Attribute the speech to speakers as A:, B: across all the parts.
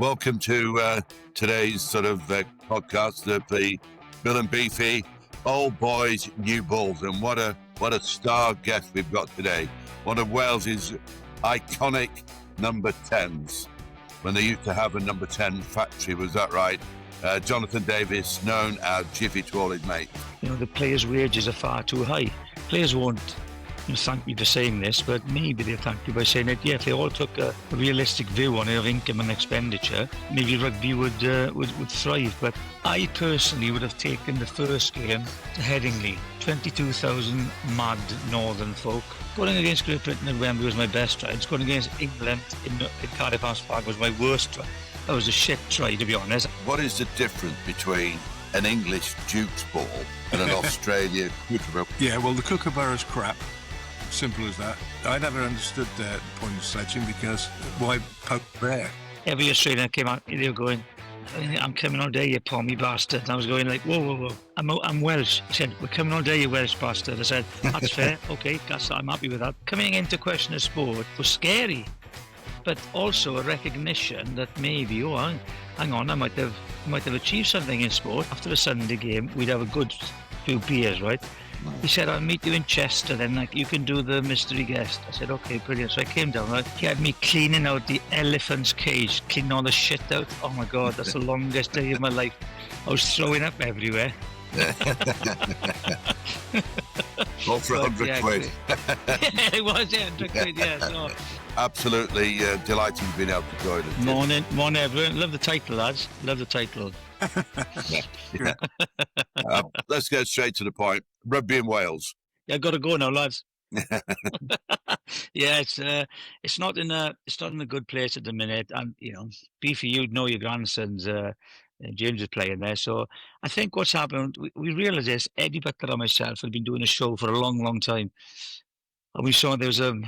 A: Welcome to today's sort of podcast of the Bill and Beefy Old Boys, New Bulls, and what a star guest we've got today. One of Wales's iconic number 10s. When they used to have a number 10 factory, was that right? Jonathan Davies, known as Jiffy to all his mates.
B: The players' wages are far too high. Players won't thank me for saying this, but maybe they'll thank you by saying that, if they all took a realistic view on it of income and expenditure, maybe rugby would thrive. But I personally would have taken the first game to Headingley. 22,000 mad northern folk. Going against Great Britain at Wembley was my best try. Going against England in Cardiff House Park was my worst try. That was a shit try, to be honest.
A: What is the difference between an English Duke's ball and an Australian Kookaburra?
C: Yeah, well, the Kookaburra's crap. Simple as that. I never understood the point of sledging because why poke bear?
B: Every Australian came out, they were going, "I'm coming all day, you pommy bastard." And I was going like, whoa. I'm Welsh. He said, "We're coming all day, you Welsh bastard." I said, "That's fair. Okay, I'm happy with that." Coming into question of sport was scary, but also a recognition that maybe, hang on, I might have achieved something in sport. After a Sunday game, we'd have a good few beers, right? He said, "I'll meet you in Chester then, you can do the mystery guest." I said, "Okay, brilliant." So I came down, right? He had me cleaning out the elephant's cage, cleaning all the shit out. Oh my God, that's the longest day of my life. I was throwing up everywhere.
A: All for 100 quid.
B: Yeah, it was 100 quid, yeah. So.
A: Absolutely delighted you've been able to join us.
B: Morning everyone. Love the title, lads. Love the title.
A: Yeah. Let's get straight to the point. Rugby in Wales.
B: Yeah, I've got to go now, lads. Yeah, it's not in a good place at the minute, and Beefy, you'd know your grandson's James is playing there. So I think what's happened, we realised this. Eddie Butler and myself have been doing a show for a long time, and we saw there was a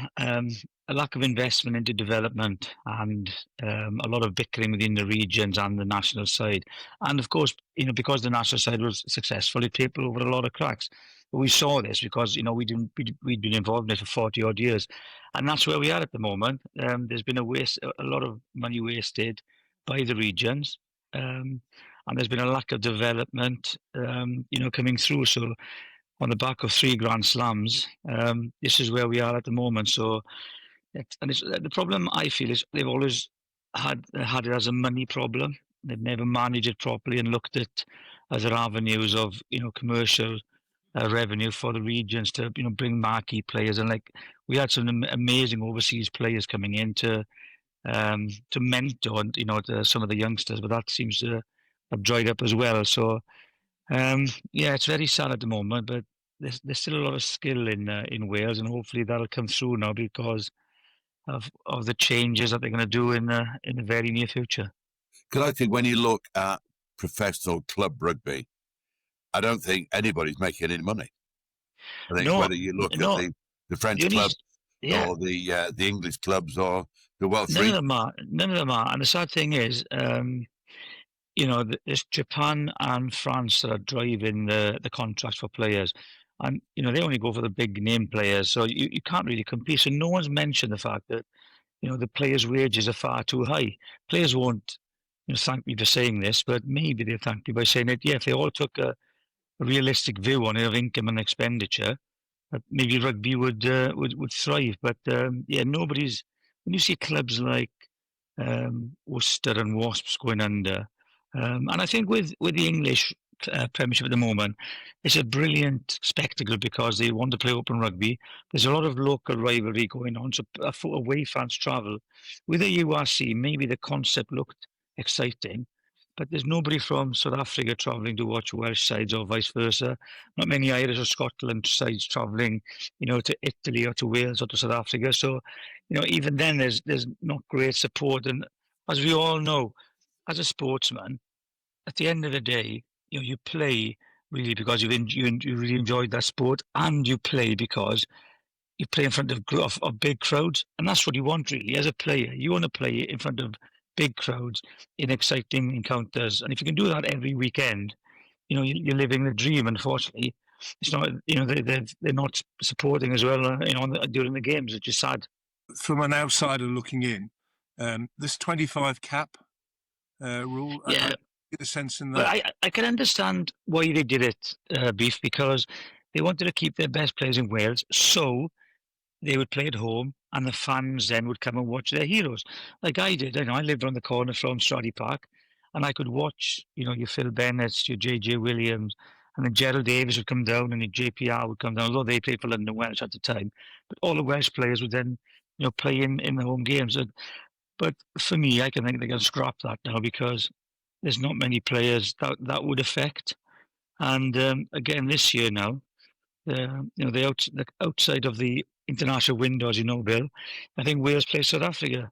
B: lack of investment into development and a lot of bickering within the regions and the national side. And of course, because the national side was successful, it papered over a lot of cracks. But we saw this because, we'd been involved in it for 40 odd years. And that's where we are at the moment. There's been a lot of money wasted by the regions. And there's been a lack of development, coming through. So on the back of 3 Grand Slams, this is where we are at the moment. So, the problem I feel is they've always had it as a money problem. They've never managed it properly and looked at other avenues of commercial revenue for the regions to bring marquee players. And we had some amazing overseas players coming in to mentor some of the youngsters, but that seems to have dried up as well. So it's very sad at the moment, but there's still a lot of skill in Wales, and hopefully that'll come through now because of the changes that they're going to do in the very near future.
A: Because I think when you look at professional club rugby, I don't think anybody's making any money. I think whether you look at the French clubs or the English clubs or the Welsh,
B: none of them are. And the sad thing is, it's Japan and France that are driving the contracts for players. And, they only go for the big name players, so you can't really compete. So no one's mentioned the fact that, the players' wages are far too high. Players won't thank me for saying this, but maybe they'll thank me by saying that, if they all took a realistic view on it of income and expenditure, maybe rugby would thrive. But, nobody's... When you see clubs like Worcester and Wasps going under, and I think with the English Premiership at the moment, it's a brilliant spectacle because they want to play open rugby. There's a lot of local rivalry going on, so away fans travel. With the URC, maybe the concept looked exciting, but there's nobody from South Africa travelling to watch Welsh sides or vice versa. Not many Irish or Scotland sides travelling, to Italy or to Wales or to South Africa. So, even then there's not great support. And as we all know, as a sportsman, at the end of the day, you play really because you really enjoyed that sport, and you play because you play in front of big crowds, and that's what you want really as a player. You want to play in front of big crowds in exciting encounters, and if you can do that every weekend, you're living the dream. Unfortunately, it's not. They're not supporting as well. During the games, which is sad.
C: From an outsider looking in, this 25 cap rule.
B: Yeah.
C: I get a sense in
B: But
C: that.
B: I can understand why they did it, Beef, because they wanted to keep their best players in Wales, so they would play at home, and the fans then would come and watch their heroes, like I did. I lived on the corner from Stradey Park, and I could watch, your Phil Bennetts, your JJ Williams, and then Gerald Davies would come down, and the JPR would come down. Although they played for London Welsh at the time, but all the Welsh players would then, play in the home games. But for me, I can think they can scrap that now because there's not many players that would affect. And again, this year now, the outside of the international window, as you know, Bill, I think Wales plays South Africa.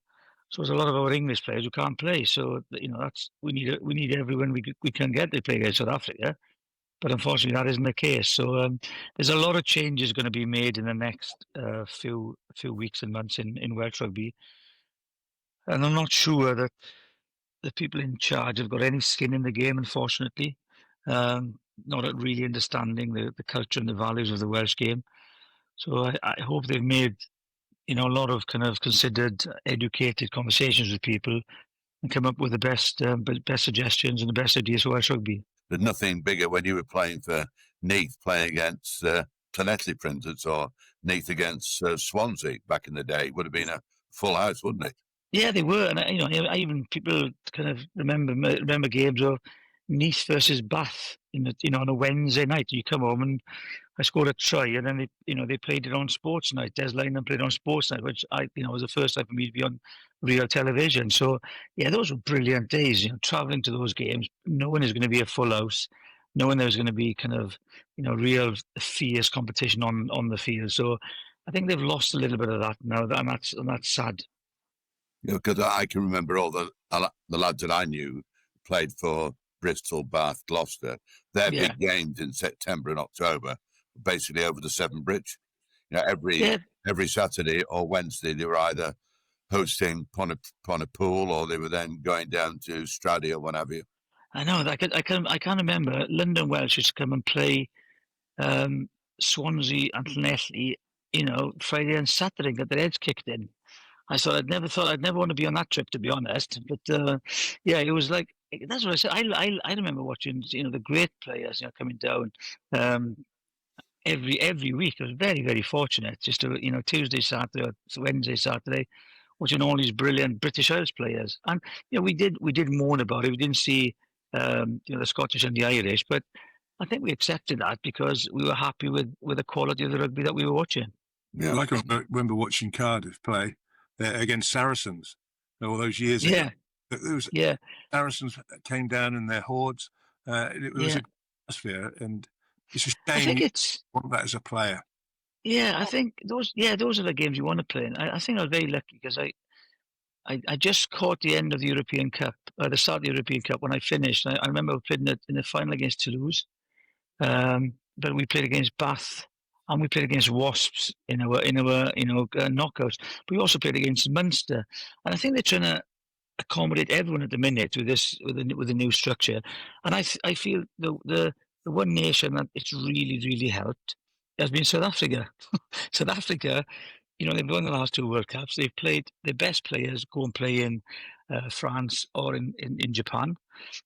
B: So there's a lot of our English players who can't play. So that's we need everyone we can get to play against South Africa. But unfortunately, that isn't the case. So there's a lot of changes going to be made in the next few weeks and months in Welsh rugby, and I'm not sure that the people in charge have got any skin in the game. Unfortunately, not at really understanding the culture and the values of the Welsh game. So I hope they've made a lot of kind of considered, educated conversations with people and come up with the best suggestions and the best ideas for Welsh rugby.
A: There's nothing bigger when you were playing for Neath, playing against Llanelli, for instance, or Neath against Swansea back in the day. It would have been a full house, wouldn't it?
B: Yeah, they were, and I even people kind of remember games of Neath versus Bath on a Wednesday night. You come home and I scored a try, and then they played it on Sports Night. Des Lynam played on Sports Night, which was the first time for me to be on real television. So yeah, those were brilliant days. Traveling to those games, knowing there's going to be a full house, knowing there's going to be kind of real fierce competition on the field. So I think they've lost a little bit of that now, and that's sad.
A: Because I can remember all the lads that I knew played for Bristol, Bath, Gloucester. Their big games in September and October, basically over the Severn Bridge. Every Saturday or Wednesday, they were either hosting Pontypool or they were then going down to Stradey or what have you.
B: I know. I can remember London Welsh used to come and play Swansea and Llanelli, Friday and Saturday, get their heads kicked in. I thought I'd never want to be on that trip, to be honest. But it was like, that's what I said. I remember watching the great players coming down every week. I was very, very fortunate just to Tuesday, Saturday, or Wednesday, Saturday, watching all these brilliant British Isles players. And we did moan about it. We didn't see the Scottish and the Irish, but I think we accepted that because we were happy with the quality of the rugby that we were watching.
C: Yeah, like I remember watching Cardiff play against Saracens all those years ago. Saracens came down in their hordes. It was a good atmosphere, and it's a shame you want that as a player.
B: Yeah, I think those are the games you want to play. And I think I was very lucky because I just caught the end of the European Cup, the start of the European Cup when I finished. I remember we played in the final against Toulouse, but we played against Bath. And we played against Wasps in our knockouts. But we also played against Munster, and I think they're trying to accommodate everyone at the minute with the new structure. And I feel the one nation that it's really, really helped has been South Africa. South Africa, they've won the last two World Cups. They've played their best players go and play in France or in Japan,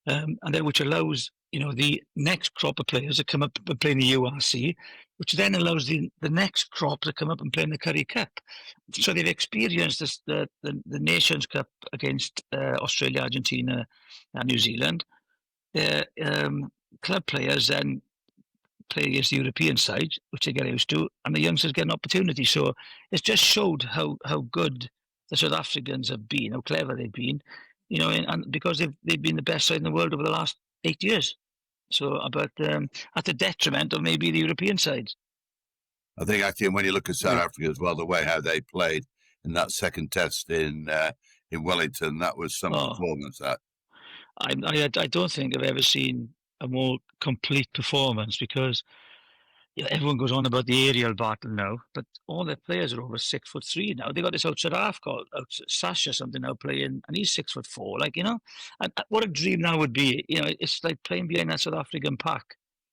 B: and then which allows the next crop of players to come up and play in the URC, which then allows the next crop to come up and play in the Currie Cup. So they've experienced the Nations Cup against Australia, Argentina, and New Zealand. Club players then play against the European side, which they get used to, and the youngsters get an opportunity. So it's just showed how good the South Africans have been, how clever they've been, and because they've been the best side in the world over the last 8 years. So, but at the detriment of maybe the European sides.
A: I think actually when you look at South Africa as well, the way how they played in that second test in Wellington, that was some performance. That
B: I don't think I've ever seen a more complete performance because everyone goes on about the aerial battle now, but all their players are over 6'3" now. They got this outside half called Sasha something now playing, and he's 6'4". And what a dream that would be. It's like playing behind that South African pack.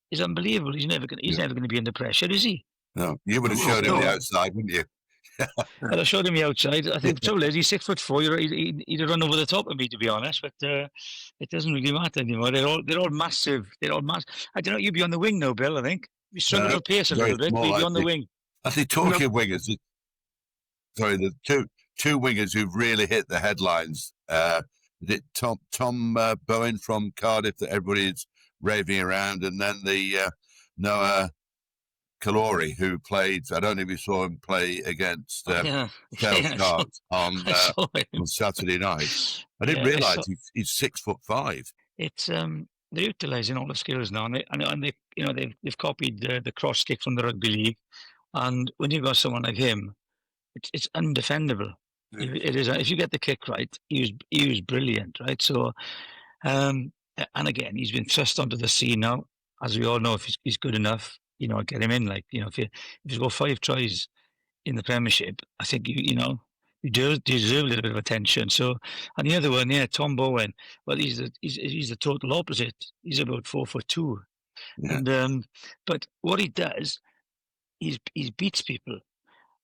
B: It's unbelievable. He's never going to be under pressure, is he?
A: No, you would have showed him the outside, wouldn't you?
B: Well, I showed him the outside. I think the trouble is he's 6'4". He'd run over the top of me, to be honest. But it doesn't really matter anymore. They're all massive. They're all massive. I don't know. You'd be on the wing now, Bill. I think you struggle for pace a little bit. But you'd be on the wing.
A: I think talking of wingers. Sorry, the two wingers who've really hit the headlines. Is it Tom Bowen from Cardiff that everybody's raving around, and then the Noah Kalori, who played, I don't know if you saw him play against Sharks on Saturday night. I didn't realise he's 6'5".
B: It's they're utilising all the skills now, and they've copied the cross kick from the rugby league, and when you've got someone like him, it's undefendable. Yeah. It is. If you get the kick right, he was brilliant, right? So, and again, he's been thrust onto the scene now. As we all know, if he's good enough, get him in. Like, if you go 5 tries in the Premiership, I think you deserve a little bit of attention. So, and the other one, Tom Bowen. Well, he's the total opposite. He's about 4'2", and but what he does, he beats people.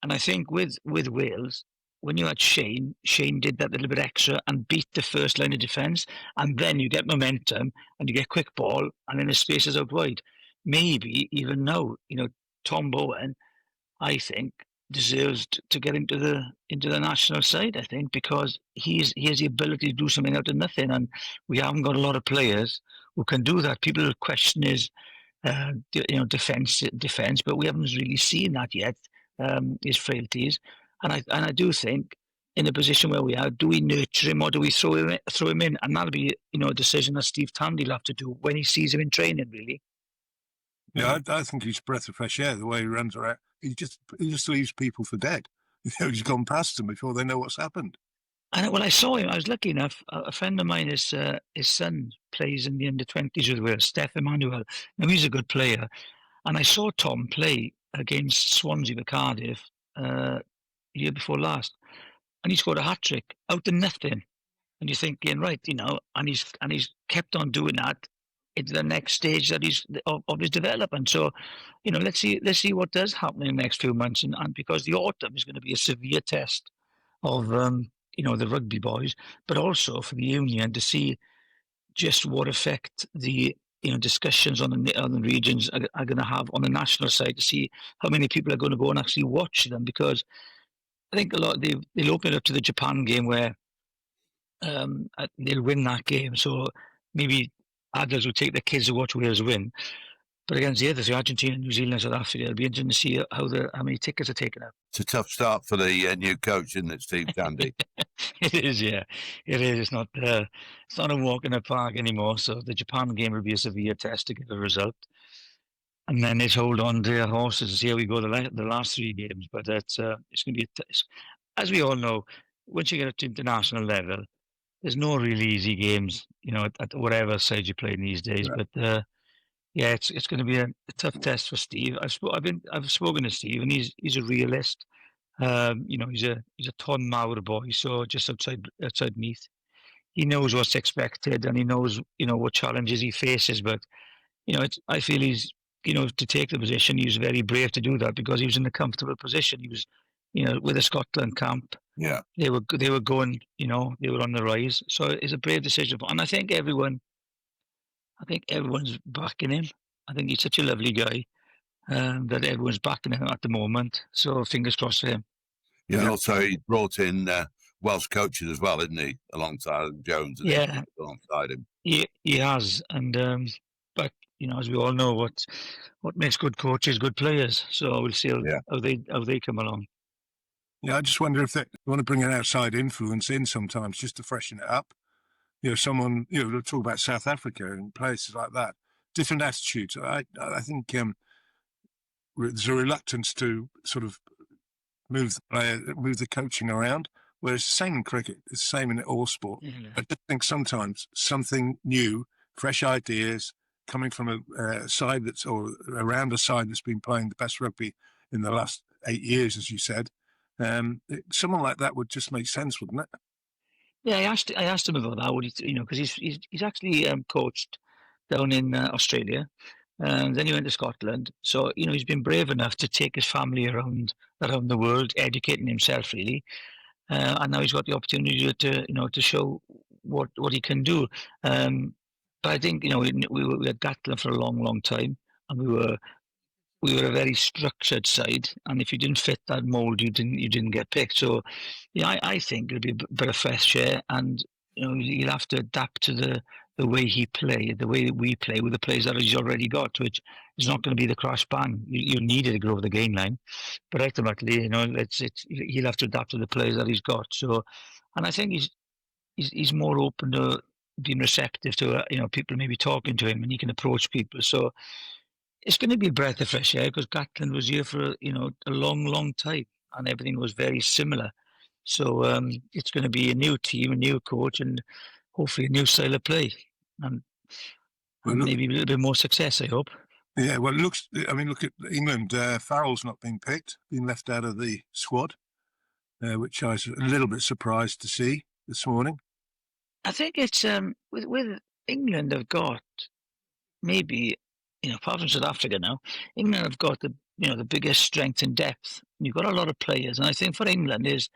B: And I think with Wales, when you had Shane did that little bit extra and beat the first line of defence, and then you get momentum and you get quick ball, and then the spaces out wide. Maybe even now, Tom Bowen, I think, deserves to get into the national side. I think because he has the ability to do something out of nothing, and we haven't got a lot of players who can do that. People question his defence, but we haven't really seen that yet. His frailties, and I do think in a position where we are, do we nurture him or do we throw him in? And that'll be a decision that Steve Tandy will have to do when he sees him in training. Really.
C: Yeah, I think he's a breath of fresh air. The way he runs around, he just leaves people for dead. He's gone past them before they know what's happened.
B: And when I saw him, I was lucky enough. A friend of mine, his son plays in the under-20s with Wales, Steph Emmanuel. Now he's a good player, and I saw Tom play against Swansea for Cardiff year before last, and he scored a hat-trick out of nothing. And you're thinking, right, and he's kept on doing that into the next stage that of his development. So, let's see what does happen in the next few months, and because the autumn is going to be a severe test of the rugby boys, but also for the union to see just what effect the discussions on the regions are going to have on the national side, to see how many people are going to go and actually watch them, because I think a lot they'll open it up to the Japan game where they'll win that game. So maybe adults will take their kids to watch Wales win. But against the others, Argentina, New Zealand, South Africa, it'll be interesting to see how many tickets are taken up.
A: It's a tough start for the new coach, isn't it, Steve Tandy?
B: It is, yeah. It is. It's not a walk in the park anymore. So the Japan game will be a severe test to get a result. And then it's hold on to their horses to see how we go the last 3 games. But it's going to be as we all know, once you get up to international level, there's no really easy games, at whatever side you play these days. Right. But yeah, it's going to be a tough test for Steve. I've spoken to Steve, and he's a realist. He's a Ton Mawr boy, so just outside Meath. He knows what's expected, and he knows what challenges he faces. But I feel he's to take the position. He was very brave to do that because he was in a comfortable position. He was with the Scotland camp.
A: Yeah,
B: they were going. They were on the rise. So it's a brave decision, and I think everyone's backing him. I think he's such a lovely guy that everyone's backing him at the moment. So fingers crossed for him.
A: Yeah, and also he brought in Welsh coaches as well, isn't he? Alongside Jones.
B: Yeah,
A: alongside him.
B: He has, and but as we all know, what makes good coaches good players. So we'll see how they come along.
C: Yeah, I just wonder if they want to bring an outside influence in sometimes just to freshen it up. Someone, talk about South Africa and places like that. Different attitudes. I think there's a reluctance to sort of move the coaching around, whereas it's the same in cricket. It's the same in all sport. Mm-hmm. I just think sometimes something new, fresh ideas coming from a side or around a side that's been playing the best rugby in the last 8 years, as you said. Someone like that would just make sense, wouldn't it?
B: Yeah, I asked him about that. Because he's actually coached down in Australia, Then he went to Scotland. So, he's been brave enough to take his family around the world, educating himself really. And now he's got the opportunity to show what he can do. But I think, we had Gatland for a long, long time, and we were a very structured side, and if you didn't fit that mold, you didn't get picked. So, I think it'll be a bit of fresh air, and you'll have to adapt to the way the way that we play with the players that he's already got, which is not going to be the crash bang. You needed to go over the game line, but ultimately, he'll have to adapt to the players that he's got. So, and I think he's more open to being receptive to people maybe talking to him, and he can approach people. So it's going to be a breath of fresh air because Gatland was here for a long, long time, and everything was very similar. So it's going to be a new team, a new coach, and hopefully a new style of play, and maybe a little bit more success, I hope.
C: Yeah, well, look at England. Farrell's not been picked, been left out of the squad, which I was a little bit surprised to see this morning.
B: I think it's with England have got maybe, apart from South Africa now, England have got the biggest strength and depth. You've got a lot of players, and I think for England it's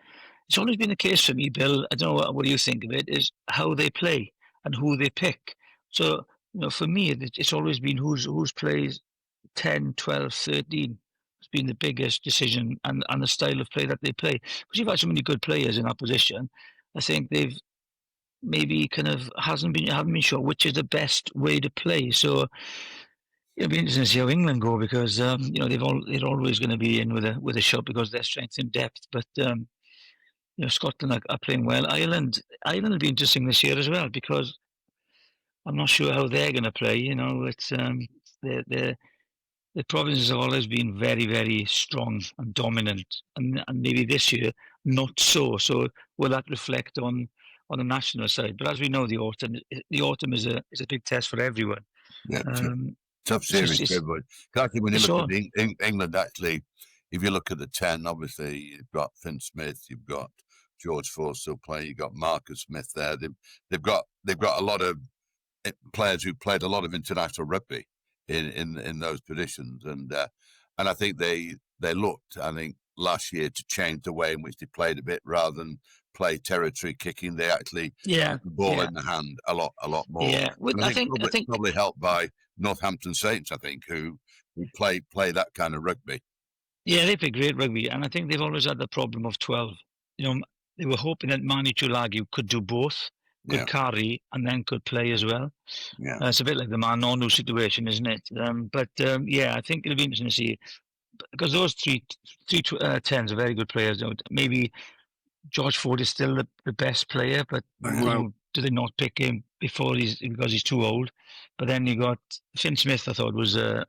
B: always been the case for me, Bill. I don't know what do you think of it, is how they play and who they pick. So, for me, it's always been who's plays 10, 12, 13 has been the biggest decision, and the style of play that they play. Because you've had so many good players in that position, I think they've maybe kind of haven't been sure which is the best way to play. So it'll be interesting to see how England go because they're always going to be in with a shot because their strength in depth. But Scotland are playing well. Ireland will be interesting this year as well because I'm not sure how they're going to play. It's the provinces have always been very, very strong and dominant, and maybe this year not so. So will that reflect on the national side? But as we know, the autumn is a big test for everyone.
A: Yeah, tough series for everybody. Actually, when you look at England, actually, if you look at the 10, obviously you've got Finn Smith, you've got George Force still playing, you've got Marcus Smith there. They've got a lot of players who played a lot of international rugby in those positions, and I think they looked, I think, last year to change the way in which they played a bit rather than play territory kicking. They actually put the ball in the hand a lot more.
B: Yeah,
A: I think probably helped by Northampton Saints, I think, who play that kind of rugby.
B: Yeah, they play great rugby, and I think they've always had the problem of 12. They were hoping that Mani Tulagi could do both, could carry, and then could play as well.
A: Yeah,
B: it's a bit like the Manonu situation, isn't it? I think it'll be interesting to see because those three 10s are very good players. Maybe George Ford is still the best player, but do they not pick him because he's too old? But then you got Finn Smith. I thought was a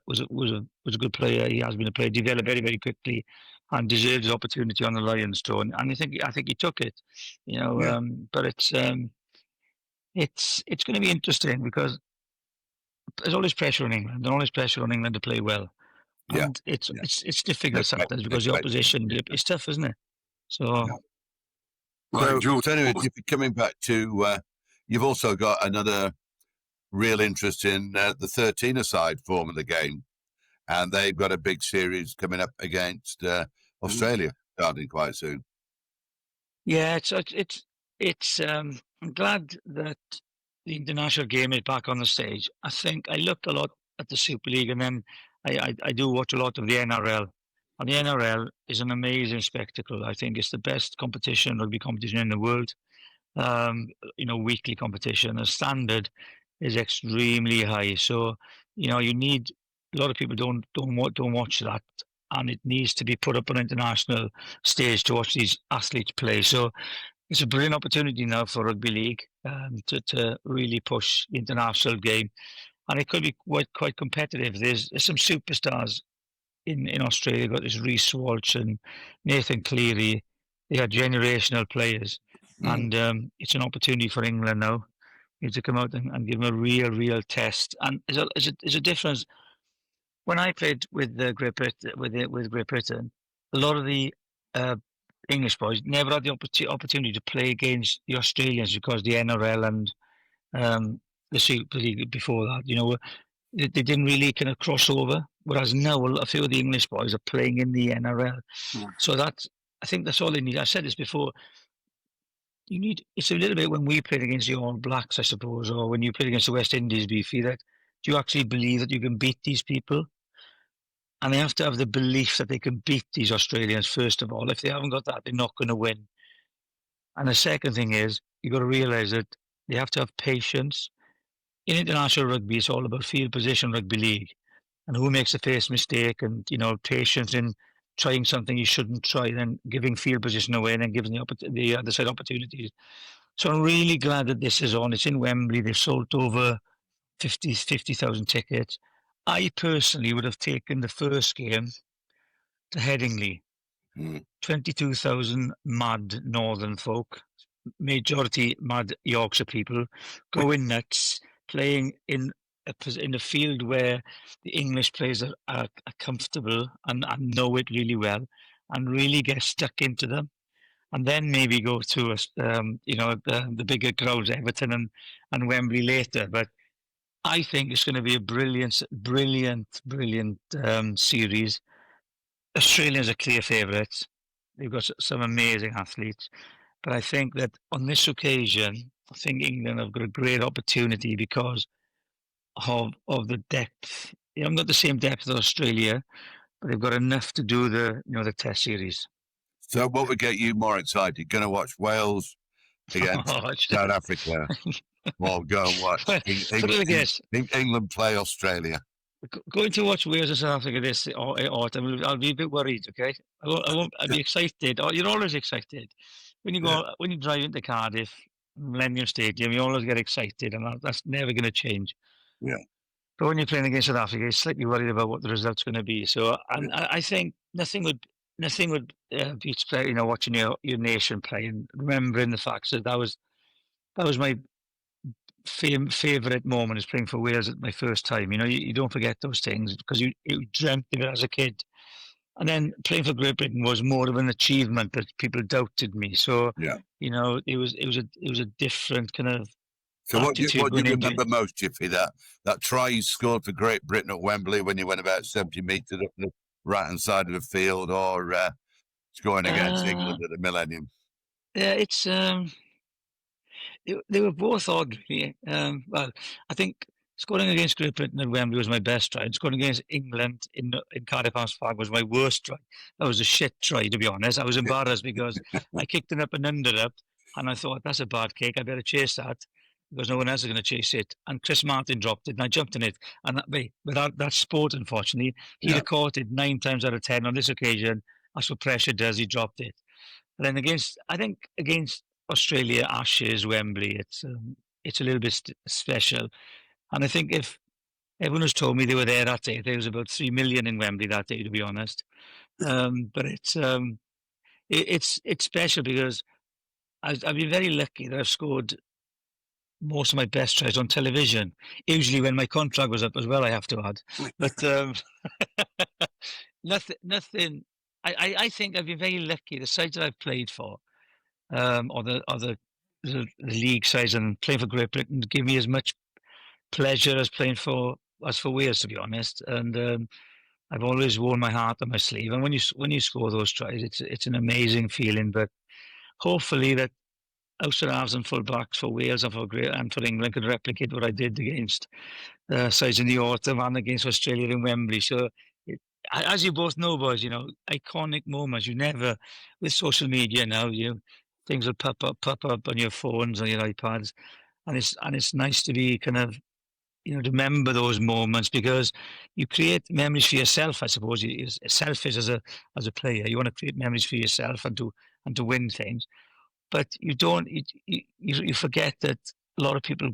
B: good player. He has been a player, developed very, very quickly, and deserves his opportunity on the Lions tour. And I think he took it. But it's going to be interesting because there's always pressure on England. There's always pressure on England to play well. And it's difficult sometimes because the opposition is tough, isn't it? So.
A: So anyway, coming back to, you've also got another real interest in the 13-a-side form of the game, and they've got a big series coming up against Australia starting quite soon.
B: Yeah, it's. I'm glad that the international game is back on the stage. I think I looked a lot at the Super League, and then I do watch a lot of the NRL. And the NRL is an amazing spectacle. I think it's the best rugby competition in the world. Weekly competition. The standard is extremely high. So, you need a lot of people don't watch that, and it needs to be put up on an international stage to watch these athletes play. So, it's a brilliant opportunity now for rugby league to really push the international game, and it could be quite competitive. There's some superstars in Australia. Got this Reece Walsh and Nathan Cleary. They are generational players, and it's an opportunity for England now to come out and give them a real test. And there's a difference. When I played with Great Britain, a lot of the English boys never had the opportunity to play against the Australians because the NRL and the Super League before that, they didn't really kind of cross over. Whereas now a few of the English boys are playing in the NRL. So I think that's all they need. I said this before. It's a little bit when we played against the All Blacks, I suppose, or when you played against the West Indies, Beefy, that do you actually believe that you can beat these people? And they have to have the belief that they can beat these Australians, first of all. If they haven't got that, they're not going to win. And the second thing is, you've got to realise that they have to have patience. In international rugby, it's all about field position rugby league and who makes the first mistake and, patience in trying something you shouldn't try, then giving field position away and then giving the other side opportunities. So I'm really glad that this is on. It's in Wembley. They've sold over 50,000 tickets. I personally would have taken the first game to Headingley. 22,000 mad northern folk, majority mad Yorkshire people, going nuts, playing in a field where the English players are comfortable and know it really well and really get stuck into them. And then maybe go to the bigger crowds, Everton and Wembley later. But I think it's going to be a brilliant series. Australians are clear favourites. They've got some amazing athletes. But I think that on this occasion, I think England have got a great opportunity because of the depth. They haven't got the same depth as Australia, but they've got enough to do the Test series.
A: So what would get you more excited? Going to watch Wales against South Africa? Or go and watch England play Australia?
B: Going to watch Wales and South Africa this autumn, I'll be a bit worried, okay? I'll be excited. You're always excited. When you drive into Cardiff, Millennium Stadium, you always get excited, and that's never going to change.
A: Yeah.
B: But when you're playing against South Africa, you're slightly worried about what the result's going to be. So I think nothing would beat watching your nation play and remembering the fact that that was my favourite moment is playing for Wales at my first time. You don't forget those things because you dreamt of it as a kid. And then playing for Great Britain was more of an achievement that people doubted me. So it was a different kind of.
A: So what do you remember most, Jiffy? That try you scored for Great Britain at Wembley when you went about 70 metres up the right hand side of the field, or scoring against England at the Millennium?
B: Yeah, it's they were both odd, really. Well, I think scoring against Great Britain at Wembley was my best try, and scoring against England in Cardiff Arms Park was my worst try. That was a shit try, to be honest. I was embarrassed because I kicked it up and under up, and I thought, that's a bad kick. I better chase that because no one else is going to chase it. And Chris Martin dropped it, and I jumped in it. And that sport, unfortunately, he'd have caught it 9 times out of 10. On this occasion, that's what pressure does. He dropped it. And then against Australia, Ashes, Wembley, it's a little bit special. And I think if everyone has told me they were there that day, there was about 3 million in Wembley that day, to be honest. But it's special because I've been very lucky that I've scored most of my best tries on television. Usually when my contract was up as well, I have to add. But nothing. I think I've been very lucky. The sides that I've played for, or the league sides and playing for Great Britain, give me as much pleasure as playing for Wales, to be honest. And I've always worn my heart on my sleeve. And when you score those tries, it's an amazing feeling. But hopefully that outside halves and full backs for Wales and for England could replicate what I did against sides in the autumn and against Australia in Wembley. So, as you both know, boys, iconic moments. You never, with social media now, things will pop up on your phones or your iPads, and it's nice to be kind of, remember those moments because you create memories for yourself. I suppose you're selfish as a player. You want to create memories for yourself and to win things. But you don't. You forget that a lot of people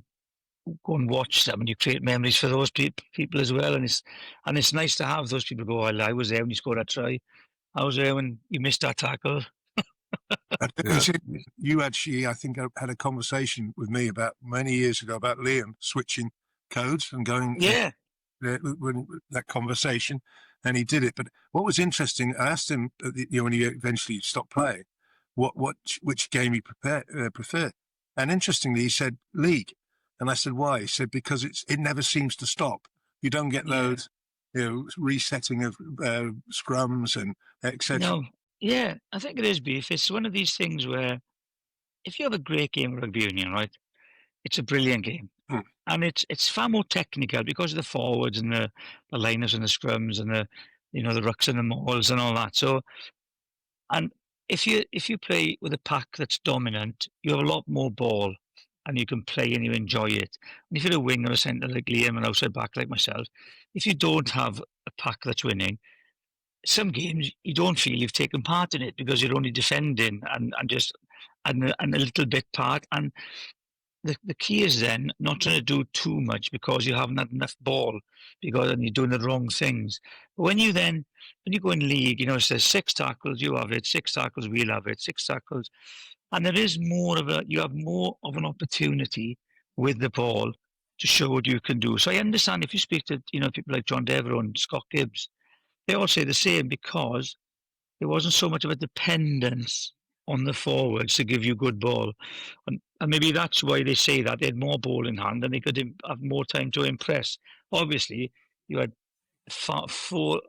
B: go and watch them, and you create memories for those people as well. And it's nice to have those people go, "Well, I was there when you scored that try. I was there when you missed that tackle."
C: You actually, I think, had a conversation with me about many years ago about Liam switching codes and going.
B: Yeah.
C: When that conversation, and he did it. But what was interesting, I asked him, when he eventually stopped playing, which game he preferred. And interestingly, he said league. And I said, why? He said, because it never seems to stop. You don't get those, resetting of scrums and etc.
B: No, yeah, I think it is, Beef. It's one of these things where if you have a great game of rugby union, right, it's a brilliant game. And it's far more technical because of the forwards and the liners and the scrums and the the rucks and the mauls and all that. So, and if you play with a pack that's dominant, you have a lot more ball and you can play and you enjoy it. And if you're a wing or a centre like Liam and outside back like myself, if you don't have a pack that's winning, some games you don't feel you've taken part in it because you're only defending and a little bit part. And the key is then not trying to do too much because you haven't had enough ball and you're doing the wrong things. But when you go in league, it says 6 tackles, you have it, 6 tackles, we'll have it, 6 tackles. And there is you have more of an opportunity with the ball to show what you can do. So I understand if you speak to, people like John Devereux and Scott Gibbs, they all say the same because there wasn't so much of a dependence on the forwards to give you good ball. And maybe that's why they say that. They had more ball in hand and they could have more time to impress. Obviously, you had four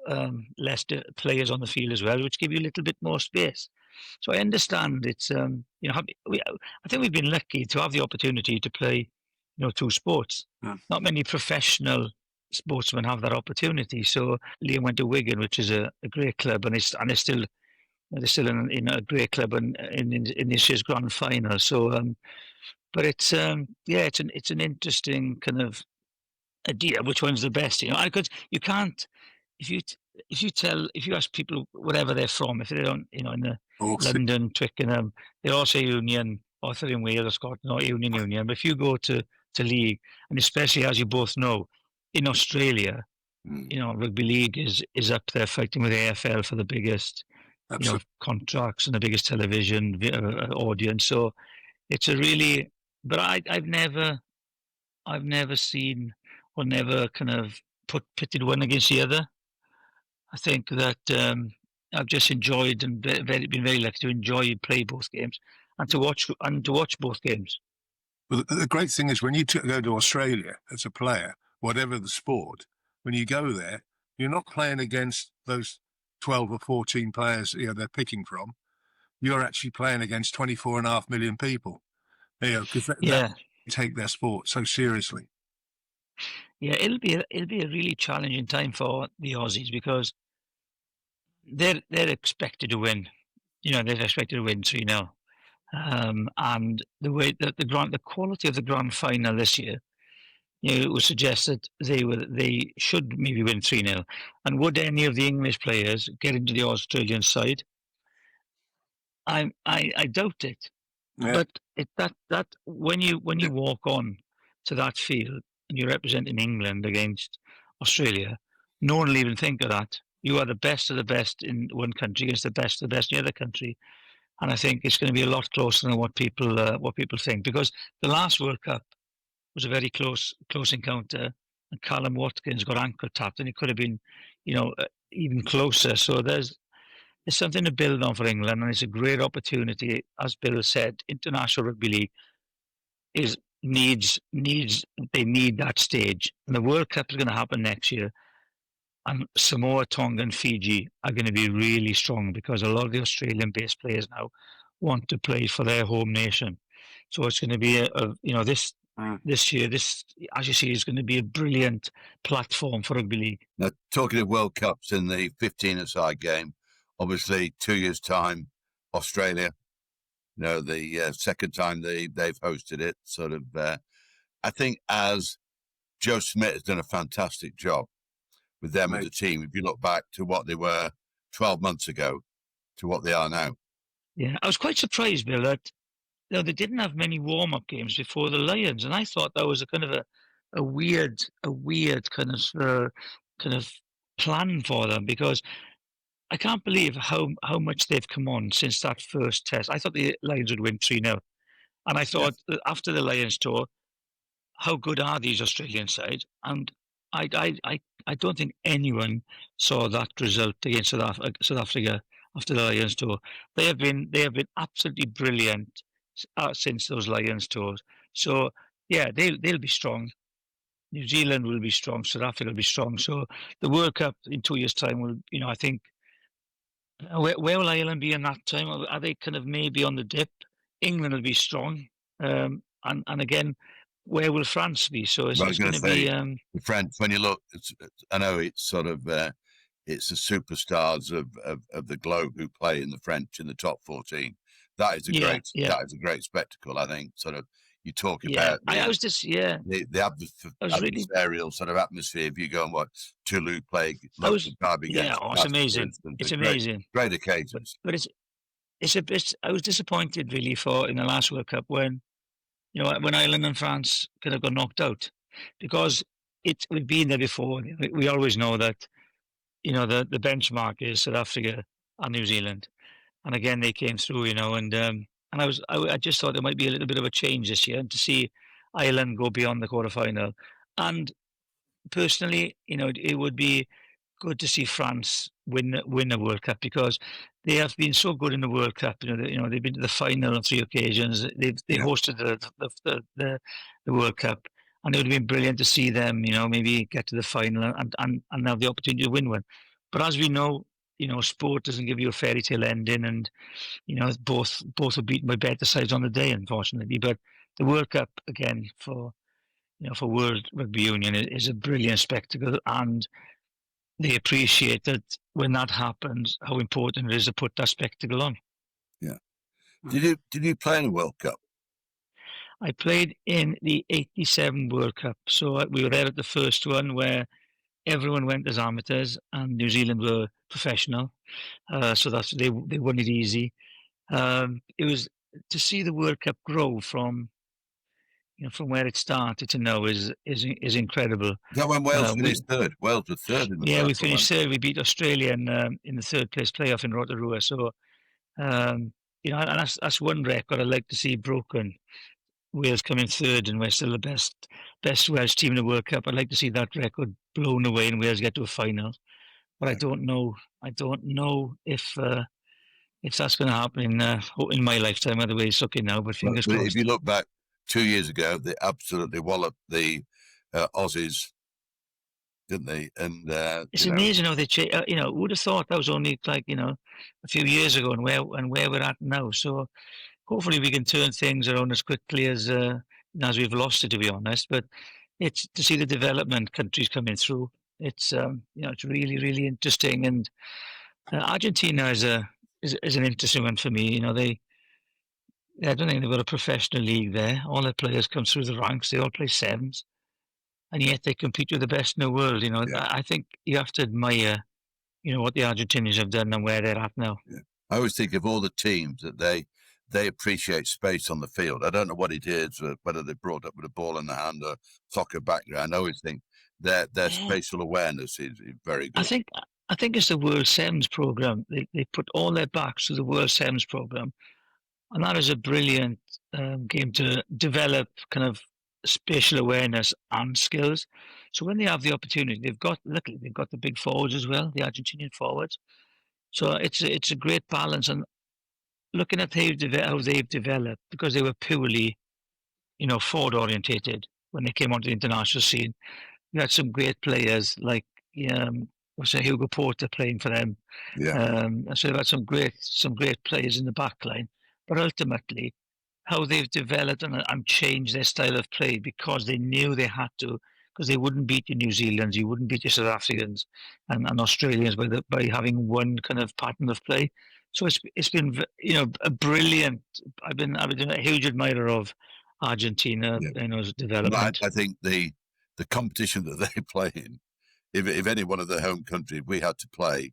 B: less players on the field as well, which give you a little bit more space. So I understand it's, I think we've been lucky to have the opportunity to play, 2 sports.
C: Yeah.
B: Not many professional sportsmen have that opportunity. So Liam went to Wigan, which is a great club, and they're still in a great club in this year's grand final. So, but it's it's an interesting kind of idea. Which one's the best? Because you can't if you ask people wherever they're from, if they don't, in the London, Twickenham, they all say Union, or if they're in Wales or Scotland, or Union. But if you go to league, and especially as you both know, in Australia, rugby league is up there fighting with AFL for the biggest, contracts and the biggest television audience. So it's a really, but I've never seen or never kind of pitted one against the other. I think that I've just enjoyed and been very lucky to enjoy play both games and to watch both games.
C: Well, the great thing is when you go to Australia as a player, whatever the sport, when you go there, you're not playing against those 12 or 14 players they're picking from. You're actually playing against 24.5 million people. Because they take their sport so seriously.
B: Yeah, it'll be a really challenging time for the Aussies because they're expected to win. They're expected to win 3-0. And the way that the quality of the grand final this year, it would suggest that they should maybe win 3-0. And would any of the English players get into the Australian side? I doubt it. Yeah. But that when you walk on to that field and you're representing England against Australia, no one will even think of that. You are the best of the best in one country against the best of the best in the other country. And I think it's going to be a lot closer than what people think, because the last World Cup was a very close encounter, and Callum Watkins got ankle tapped, and it could have been, even closer. So there's something to build on for England, and it's a great opportunity. As Bill said, International Rugby League needs that stage, and the World Cup is going to happen next year. And Samoa, Tonga, and Fiji are going to be really strong because a lot of the Australian-based players now want to play for their home nation. So it's going to be this year, as you see, is going to be a brilliant platform for rugby league.
A: Now, talking of World Cups in the 15-a-side game, obviously 2 years' time, Australia, the second time they've hosted it. Sort of, I think as Joe Smith has done a fantastic job with them as a team. If you look back to what they were 12 months ago to what they are now.
B: Yeah, I was quite surprised, Bill, that they didn't have many warm-up games before the Lions, and I thought that was a kind of a weird kind of plan for them, because I can't believe how much they've come on since that first test. I thought the Lions would win 3-0, and I thought that after the Lions tour, how good are these Australian sides? And I don't think anyone saw that result against South Africa after the Lions tour. They have been absolutely brilliant since those Lions tours. So yeah, they'll be strong. New Zealand will be strong, South Africa will be strong. So the World Cup in 2 years' time will, I think, where will Ireland be in that time? Are they kind of maybe on the dip? England will be strong. And again, where will France be? So it's going to be...
A: the French, when you look, I know it's sort of... it's the superstars of the globe who play in the French in the top 14. That is that is a great spectacle, I think. Sort of, you talk about the adversarial sort of atmosphere. If you go and watch Toulouse play local derby against,
B: it's amazing. It's amazing.
A: Great occasions.
B: But it's a bit. I was disappointed really in the last World Cup when Ireland and France kind of got knocked out, because we've been there before. We always know that the benchmark is South Africa and New Zealand, and again they came through. And I just thought there might be a little bit of a change this year, and to see Ireland go beyond the quarterfinal. And personally, it would be good to see France win a World Cup, because they have been so good in the World Cup. They've been to the final on 3 occasions. They hosted the World Cup, and it would have been brilliant to see them, maybe get to the final and have the opportunity to win one. But as we know, sport doesn't give you a fairy tale ending, and both are beaten by better sides on the day, unfortunately. But the World Cup, again, for World Rugby Union, is a brilliant spectacle, and they appreciate that when that happens, how important it is to put that spectacle on.
A: Yeah. Did you play in a World Cup?
B: I played in the '87 World Cup. So we were there at the first one, where everyone went as amateurs and New Zealand were professional. So they won it easy. It was to see the World Cup grow from where it started to now is incredible.
A: Is that when Wales finished third? Wales were third in the
B: we finished third. We beat Australia in the third place playoff in Rotorua. So, and that's one record I'd like to see broken. Wales come in third, and we're still the best Welsh team in the World Cup. I'd like to see that record blown away and Wales get to a final. But I don't know. I don't know if that's going to happen in my lifetime. Otherwise, it's looking now. But fingers crossed.
A: If you look back 2 years ago, they absolutely walloped the Aussies, didn't they? And
B: it's amazing how they change. Who would have thought that was only a few years ago, and where we're at now. So hopefully we can turn things around as quickly as we've lost it, to be honest. But it's to see the development countries coming through. It's it's really, really interesting. And Argentina is an interesting one for me. I don't think they've got a professional league there. All their players come through the ranks. They all play sevens, and yet they compete with the best in the world. I think you have to admire, what the Argentinians have done and where they're at now.
A: Yeah. I always think of all the teams that they appreciate space on the field. I don't know what it is, whether they're brought up with a ball in the hand or soccer background. I always think their spatial awareness is very good.
B: I think it's the World Sevens program. They put all their backs to the World Sevens program. And that is a brilliant game to develop kind of spatial awareness and skills. So when they have the opportunity, they've got the big forwards as well, the Argentinian forwards. So it's a great balance. And looking at how they've developed, because they were purely, forward orientated when they came onto the international scene. We had some great players like Hugo Porter playing for them.
A: Yeah.
B: So they've had some great players in the back line. But ultimately, how they've developed and changed their style of play, because they knew they had to, because they wouldn't beat the New Zealanders, you wouldn't beat the South Africans and Australians by having one kind of pattern of play. So it's been a brilliant. I've been a huge admirer of Argentina, development.
A: I think the competition that they play in, if any one of their home countries we had to play,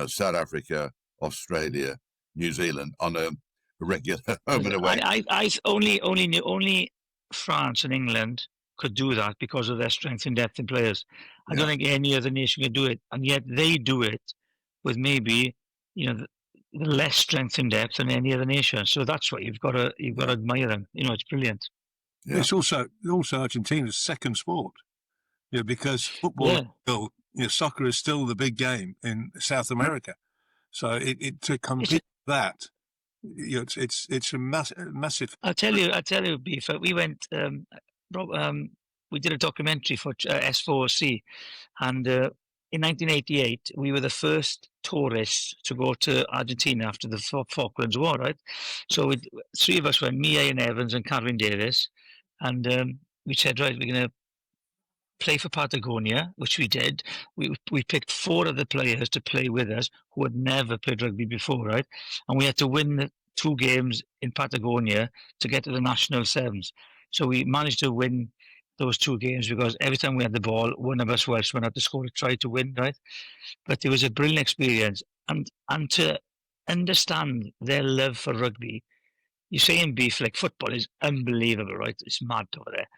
A: South Africa, Australia, New Zealand on a regular home and away.
B: I only France and England could do that because of their strength and depth in players. I don't think any other nation can do it, and yet they do it with maybe the less strength and depth than any other nation. So that's what you've got to admire them. It's brilliant.
C: Yeah. It's also Argentina's second sport. Because football, soccer is still the big game in South America. So it to compete with that. It's a massive.
B: I'll tell you, Beef. We went. we did a documentary for S4C, and in 1988 we were the first tourists to go to Argentina after the Falklands War, right? So three of us went, me, Ian Evans, and Catherine Davies, and we said, right, we're going to play for Patagonia, which we did. We picked 4 other players to play with us who had never played rugby before, right? And we had to win the 2 games in Patagonia to get to the national sevens. So we managed to win those 2 games because every time we had the ball, one of us Welshmen had to score a try to win, right? But it was a brilliant experience. And to understand their love for rugby, you say in Beef, like, football is unbelievable, right? It's mad over there.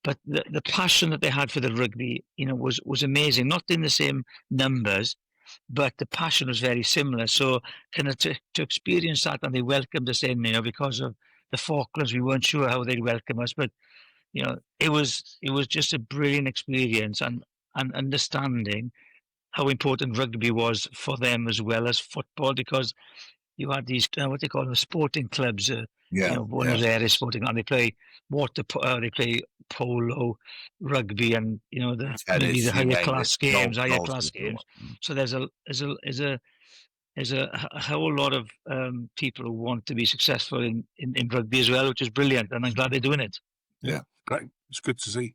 B: But the passion that they had for the rugby, was amazing. Not in the same numbers, but the passion was very similar. So kind of to experience that, and they welcomed us in, because of the Falklands, we weren't sure how they'd welcome us, but it was just a brilliant experience, and understanding how important rugby was for them as well as football, because you had these what they call them, sporting clubs. Buenos Aires Sporting, and they play they play polo, rugby, and maybe the higher class games. So there's a whole lot of people who want to be successful in rugby as well, which is brilliant, and I'm glad they're doing it.
C: Yeah, great. It's good to see.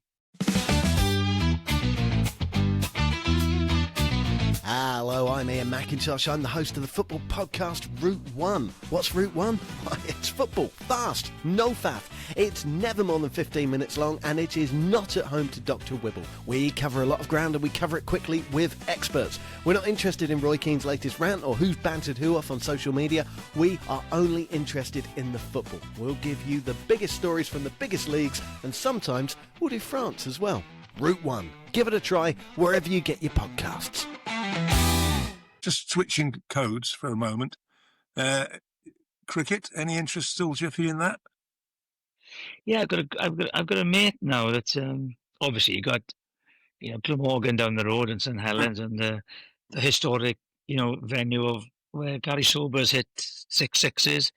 D: Hello, I'm Ian McIntosh. I'm the host of the football podcast Route 1. What's Route 1? Why, it's football. Fast. No faff. It's never more than 15 minutes long, and it is not at home to Dr. Wibble. We cover a lot of ground, and we cover it quickly with experts. We're not interested in Roy Keane's latest rant or who's bantered who off on social media. We are only interested in the football. We'll give you the biggest stories from the biggest leagues, and sometimes we'll do France as well. Route 1. Give it a try wherever you get your podcasts.
C: Just switching codes for a moment. Cricket, any interest still, Jiffy, in that?
B: Yeah, I've got a mate now that obviously you got Glamorgan down the road in St Helens, and the historic venue of where Gary Sobers hit 6 sixes,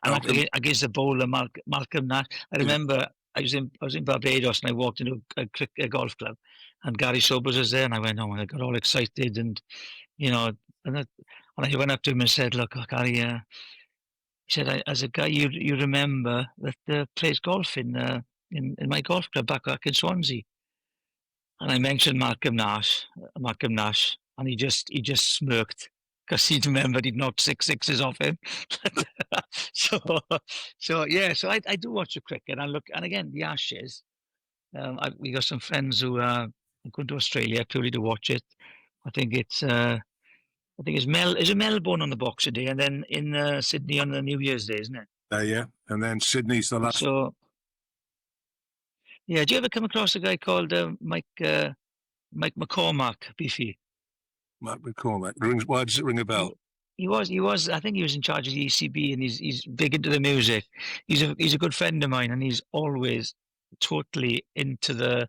B: and against the bowler Malcolm Nash. I remember I was in Barbados, and I walked into a golf club, and Gary Sobers was there, and I went, oh, and I got all excited, and and I went up to him and said, look, Gary, he said, as a guy, you remember that plays golf in my golf club back in Swansea. And I mentioned Malcolm Nash, and he just smirked because he remembered he'd knocked 6 sixes off him. so I do watch the cricket, and again, the Ashes. We got some friends who are going to Australia purely to watch it. I think it's Melbourne on the Boxing Day, and then in Sydney on the New Year's Day, isn't it?
C: Yeah, and then Sydney's the last.
B: So, yeah, do you ever come across a guy called Mike McCormack, Beefy?
C: Mike McCormack. Why does it ring a bell?
B: He was. I think he was in charge of the ECB, and he's big into the music. He's a good friend of mine, and he's always totally into the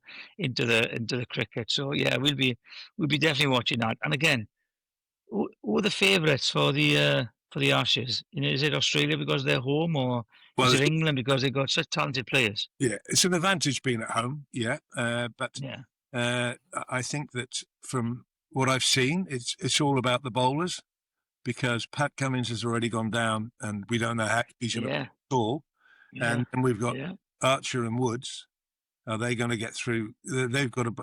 B: cricket. So yeah, we'll be definitely watching that. And again, who are the favourites for the Ashes? Is it Australia because they're home, or is it England because they've got such talented players?
C: Yeah, it's an advantage being at home. Yeah, but I think that from what I've seen, it's all about the bowlers, because Pat Cummins has already gone down, and we don't know how he's going to at all. And we've got Archer and Woods. Are they going to get through? They've got to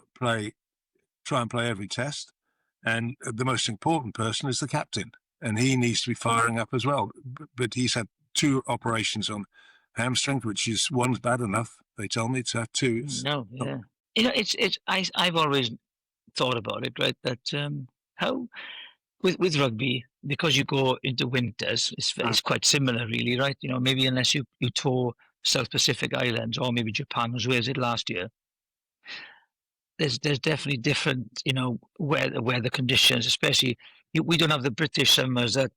C: try and play every test. And the most important person is the captain, and he needs to be firing up as well. But he's had 2 operations on hamstring, one's bad enough. They tell me to have 2.
B: I've always thought about it, right? That how with rugby, because you go into winters, it's quite similar, really, right? Maybe unless you tour South Pacific Islands, or maybe Japan, as well as it last year. There's definitely different, weather conditions, especially we don't have the British summers that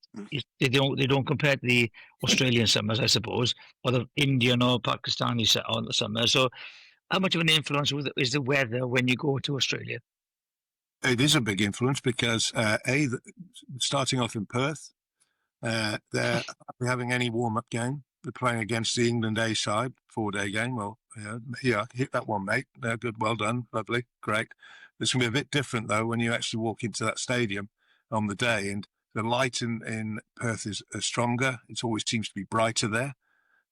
B: they don't compare to the Australian summers, I suppose, or the Indian or Pakistani summers. So how much of an influence is the weather when you go to Australia?
C: It is a big influence because, starting off in Perth, they're having any warm-up game. they're playing against the England A side, 4-day game. Well, yeah, hit that one, mate. Good, well done, lovely, great. It's going to be a bit different, though, when you actually walk into that stadium on the day, and the light in Perth is stronger. It always seems to be brighter there.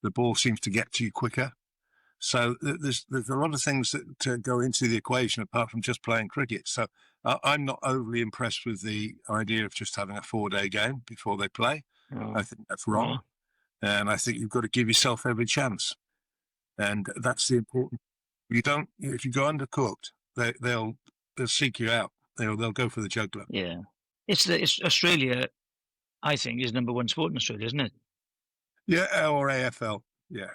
C: The ball seems to get to you quicker. So there's a lot of things that go into the equation apart from just playing cricket. So I'm not overly impressed with the idea of just having a 4-day game before they play. I think that's wrong. And I think you've got to give yourself every chance. And that's the important. If you go undercooked, they'll seek you out. They'll go for the jugular.
B: Yeah. It's Australia, I think, is number one sport in Australia, isn't it?
C: Yeah, or AFL. Yeah,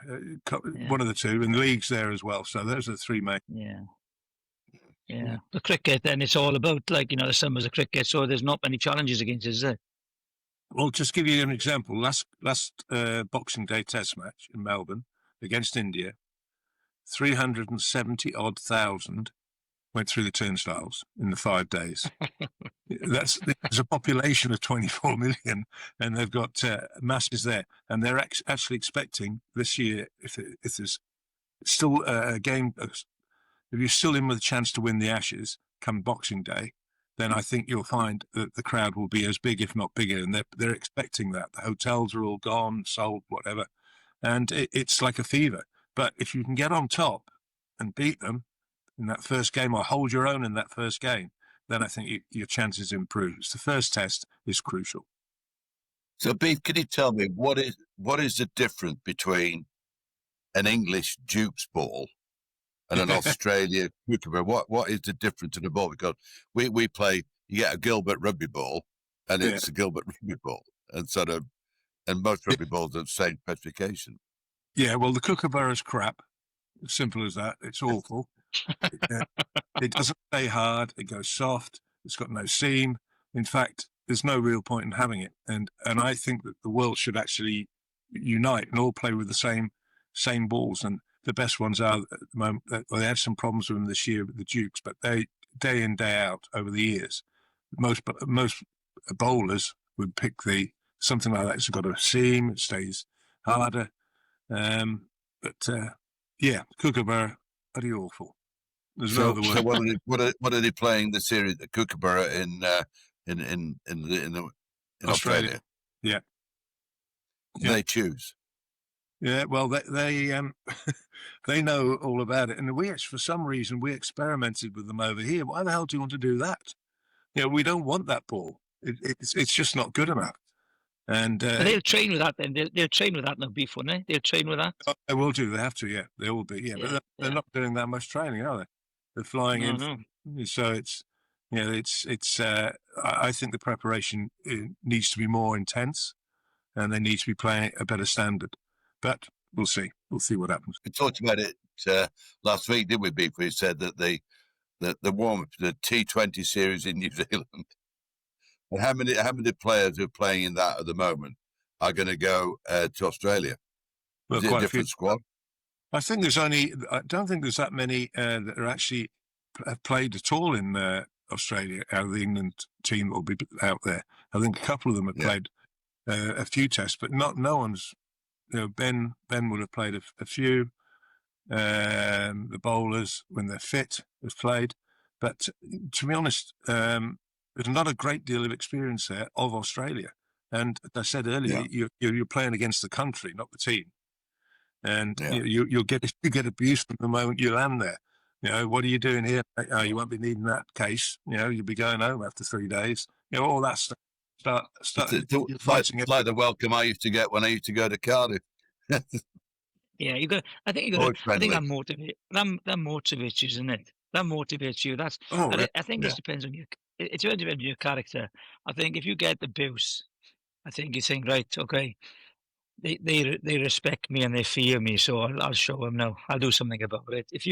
C: one of the two, and leagues there as well. So those are the three main.
B: Yeah. The cricket, then it's all about, like, the summers of cricket. So there's not many challenges against it, is there?
C: Well, just give you an example. Last Boxing Day Test match in Melbourne against India, 370,000 went through the turnstiles in the 5 days. There's a population of 24 million, and they've got masses there, and they're actually expecting this year, if there's still a game, if you're still in with a chance to win the Ashes come Boxing Day, then I think you'll find that the crowd will be as big, if not bigger, and they're expecting that. The hotels are all gone, sold, whatever, and it's like a fever. But if you can get on top and beat them in that first game, or hold your own in that first game, then I think your chances improve. The first test is crucial.
A: So, Beef, can you tell me what is the difference between an English Duke's ball and an Australia Kookaburra? What is the difference in the ball? Because we play, you get a Gilbert rugby ball, and it's a Gilbert rugby ball, and most rugby balls are the same specification.
C: Yeah, well, the Kookaburra's crap. As simple as that. It's awful. It doesn't stay hard. It goes soft. It's got no seam. In fact, there's no real point in having it. And I think that the world should actually unite and all play with the same balls. And the best ones are at the moment. They had some problems with them this year with the Dukes, but they day in, day out over the years, most bowlers would pick something like that. It's got a seam. It stays harder. Kookaburra, pretty awful. There's no other word.
A: So what are they playing the series, the Kookaburra in Australia?
C: Yeah.
A: They choose.
C: Yeah, well, they they know all about it, and for some reason we experimented with them over here. Why the hell do you want to do that? We don't want that ball. It's just not good enough. And
B: they'll train with that. Then they'll train with that now, Beef, won't they? They'll train with that.
C: They will do. They have to. Yeah, they will be. Yeah, but they're not doing that much training, are they? They're flying in.
B: No.
C: So it's I think the preparation needs to be more intense, and they need to be playing a better standard. But we'll see. We'll see what happens.
A: We talked about it last week, didn't we, Beef? We said that the warm-up to the T20 series in New Zealand. And how many players who are playing in that at the moment are going to go to Australia?
C: Well,
A: is it a different squad?
C: I don't think there's that many that are actually have played at all in Australia out of the England team that will be out there. I think a couple of them have played a few tests, but no one's. Ben would have played a few. The bowlers, when they're fit, have played. But to be honest, there's not a great deal of experience there of Australia. And as I said earlier, you're playing against the country, not the team. And you'll get abuse from the moment you land there. What are you doing here? Oh, you won't be needing that case. You'll be going home after 3 days. All that stuff.
A: Like the welcome I used to get when I used to go to Cardiff.
B: Yeah, I think that motivates you, isn't it? That motivates you. I think this depends on you. It depends on your character. I think if you get the abuse, I think you think, right, okay, they respect me and they fear me, so I'll show them now. I'll do something about it. If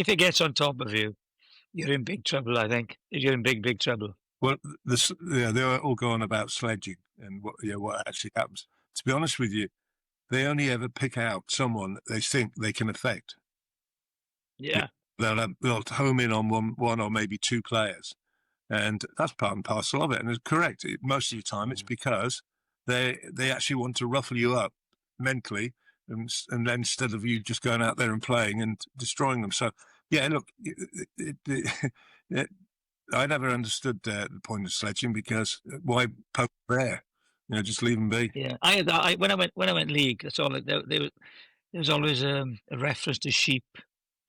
B: it gets on top of you, you're in big trouble. I think you're in big trouble.
C: Well, they're all going about sledging and what actually happens. To be honest with you, they only ever pick out someone that they think they can affect.
B: Yeah.
C: They'll home in on one or maybe two players. And that's part and parcel of it. And it's correct. Most of the time, it's because they actually want to ruffle you up mentally, and then instead of you just going out there and playing and destroying them. So, yeah, look, I never understood the point of sledging, because why poke there? Just leave them be.
B: Yeah, when I went league, that's all. There was always a reference to sheep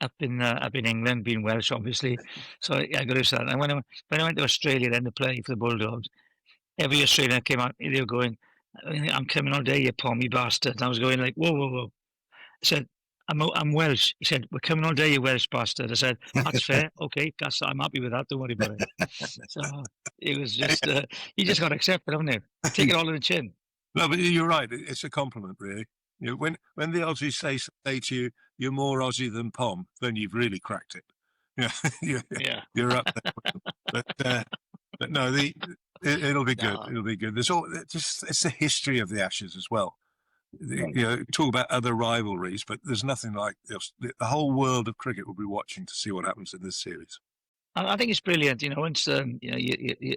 B: up in England, being Welsh, obviously. So I got used to that. And when I went to Australia then to play for the Bulldogs, every Australian came out, they were going, "I'm coming all day, you pommy bastard." And I was going like, "Whoa, whoa, whoa!" I said, "I'm Welsh." He said, "We're coming all day, you Welsh bastard." I said, "That's fair. Okay, I'm happy with that. Don't worry about it." So it was just you just got to accept it, haven't you? Take it all in the chin.
C: No, but you're right. It's a compliment, really. When the Aussies say to you, "You're more Aussie than Pom," then you've really cracked it.
B: Yeah,
C: you're up there. But no, it'll be good. It'll be good. It's the history of the Ashes as well. Talk about other rivalries, but there's nothing like this. The whole world of cricket will be watching to see what happens in this series.
B: I think it's brilliant. Once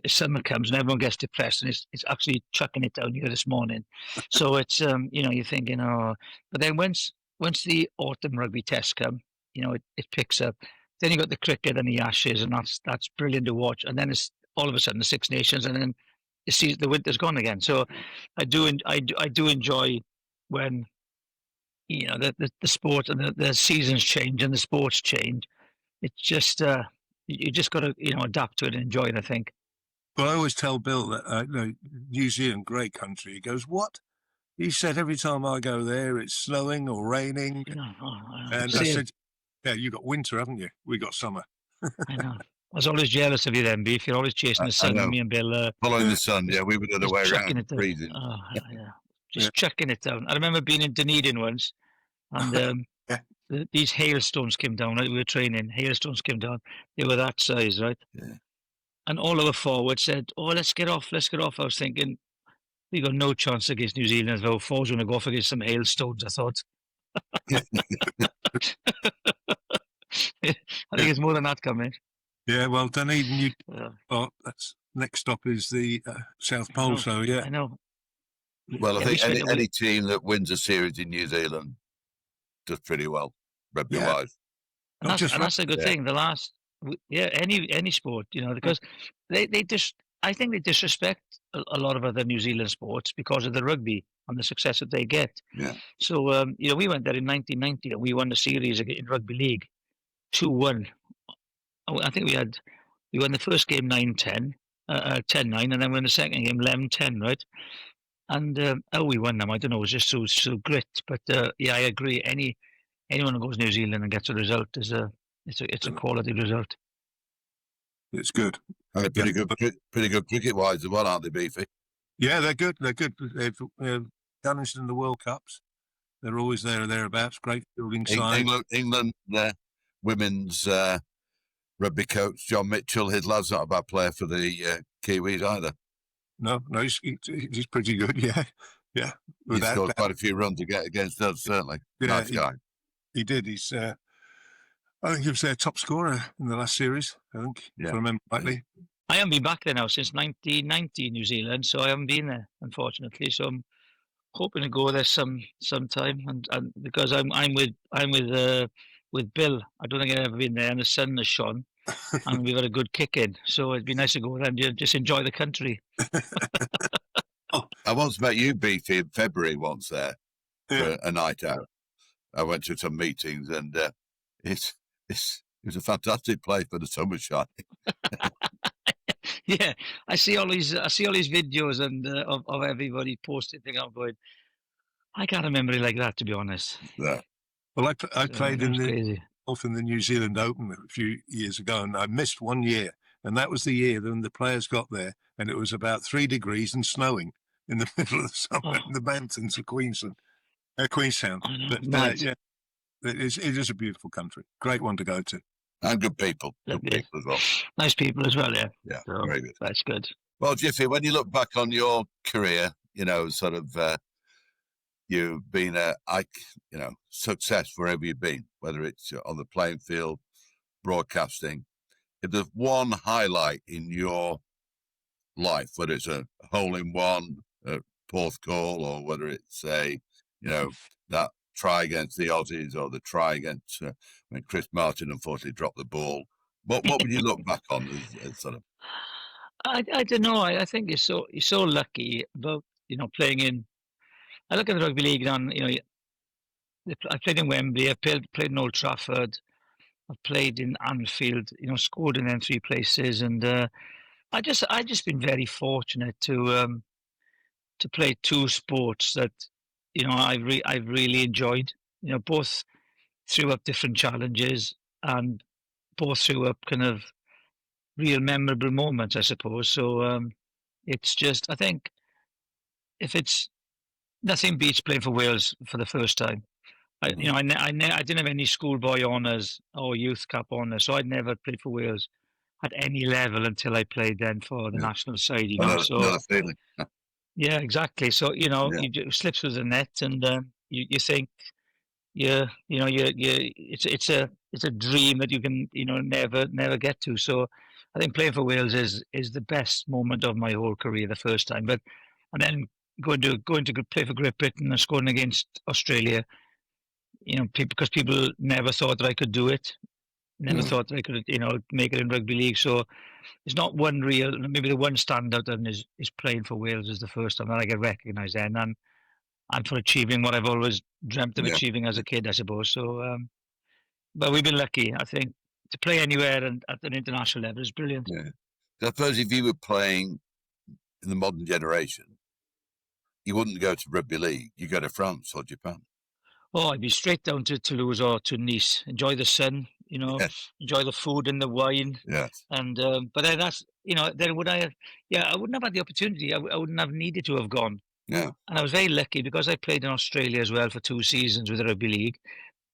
B: summer comes and everyone gets depressed, and it's actually chucking it down here this morning. So it's you're thinking, oh, but then once the autumn rugby tests come, it picks up. Then you got the cricket and the Ashes, and that's brilliant to watch. And then it's all of a sudden the Six Nations, and then the winter's gone again. So I do enjoy when the sport and the seasons change and the sports change. It's just you just got to adapt to it and enjoy it, I think.
C: Well, I always tell Bill that New Zealand, great country. He goes, "What?" He said, "Every time I go there, it's snowing or raining." And I said, "Yeah, you got winter, haven't you? We got summer."
B: I know. I was always jealous of you then, Beef. You're always chasing the sun, and me and Bill.
A: Following the sun, yeah, we were the other way around, freezing.
B: Oh, yeah. Just chucking it down. I remember being in Dunedin once, and these hailstones came down. Right? We were training. Hailstones came down. They were that size, right?
A: Yeah.
B: And all our forwards said, "Oh, let's get off. Let's get off." I was thinking, we got no chance against New Zealand. If our forwards going to go off against some hailstones, I thought. I think it's more than that coming.
C: Yeah, well, Dunedin, that's next stop is the South Pole. So yeah,
B: I know.
A: Well, I think any team that wins a series in New Zealand does pretty well, rugby-wise.
B: And that's a good thing. The last, any sport, because I think they disrespect a lot of other New Zealand sports because of the rugby and the success that they get.
A: Yeah.
B: So, we went there in 1990 and we won the series in rugby league, 2-1. I think we won the first game 9-10, 10-9, and then we won the second game 11-10, right? And we won them. I don't know. It was just so grit. But I agree. Anyone who goes to New Zealand and gets a result it's a quality result.
C: It's good.
A: Pretty good cricket wise as well, aren't they, Beefy?
C: Yeah, they're good. They're good. They've challenged in the World Cups. They're always there or thereabouts. Great fielding side.
A: England, women's rugby coach John Mitchell. His lad's not a bad player for the Kiwis either. No, he's pretty good. Yeah. He scored quite a few runs against us, certainly. Yeah, nice guy.
C: He did. I think he was their top scorer in the last series. I think, if I remember rightly.
B: I haven't been back there now since 1990 in New Zealand, so I haven't been there, unfortunately. So I'm hoping to go there sometime, and because I'm with Bill. I don't think I've ever been there, and the sun has shone, and we've had a good kick in. So it'd be nice to go there and just enjoy the country.
A: I once met you, Beefy, in February once there for a night out. I went to some meetings, and it was a fantastic place for the sun was shining.
B: Yeah, I see all these videos and of everybody posting things. I'm going, I can't remember it like that, to be honest.
C: Yeah. Well, I played in the New Zealand Open a few years ago, and I missed 1 year, and that was the year when the players got there, and it was about 3 degrees and snowing in the middle of the summer in the mountains of Queenstown. But yeah, it is a beautiful country. Great one to go to.
A: And good people. Good people as well.
B: Nice people as well, yeah.
A: Yeah, so, very good.
B: That's good.
A: Well, Jiffy, when you look back on your career, sort of you've been success wherever you've been, whether it's on the playing field, broadcasting. If there's one highlight in your life, whether it's a hole-in-one, a fourth call, or whether it's a that try against the Aussies or the try against when Chris Martin unfortunately dropped the ball. What would you look back on as sort of?
B: I don't know. I think you're so lucky about playing in. I look at the rugby league and I played in Wembley. I played in Old Trafford. I've played in Anfield. Scored in them 3 places, and I just been very fortunate to play 2 sports that I've really enjoyed. Both threw up different challenges and both threw up kind of real memorable moments, I suppose. So it's just, I think, if it's nothing beats playing for Wales for the first time. I didn't have any schoolboy honours or youth cap honours, so I'd never played for Wales at any level until I played then for the national side.
A: Another feeling.
B: Yeah, exactly. So you slip through the net, and you think it's a dream that you can never get to. So I think playing for Wales is the best moment of my whole career, the first time. And then going to play for Great Britain and scoring against Australia, because people never thought that I could do it. Never thought that I could, make it in rugby league. So it's not one real. Maybe the one standout then is playing for Wales is the first time that I get recognised then, and for achieving what I've always dreamt of achieving as a kid, I suppose. So, but we've been lucky, I think, to play anywhere and at an international level is brilliant.
A: Yeah. I suppose if you were playing in the modern generation, you wouldn't go to rugby league. You go to France or Japan.
B: Oh, I'd be straight down to Toulouse or to Nice. Enjoy the sun, enjoy the food and the wine.
A: Yes.
B: And but then that's then would I have? Yeah, I wouldn't have had the opportunity. I wouldn't have needed to have gone.
A: Yeah.
B: And I was very lucky because I played in Australia as well for 2 seasons with the rugby league.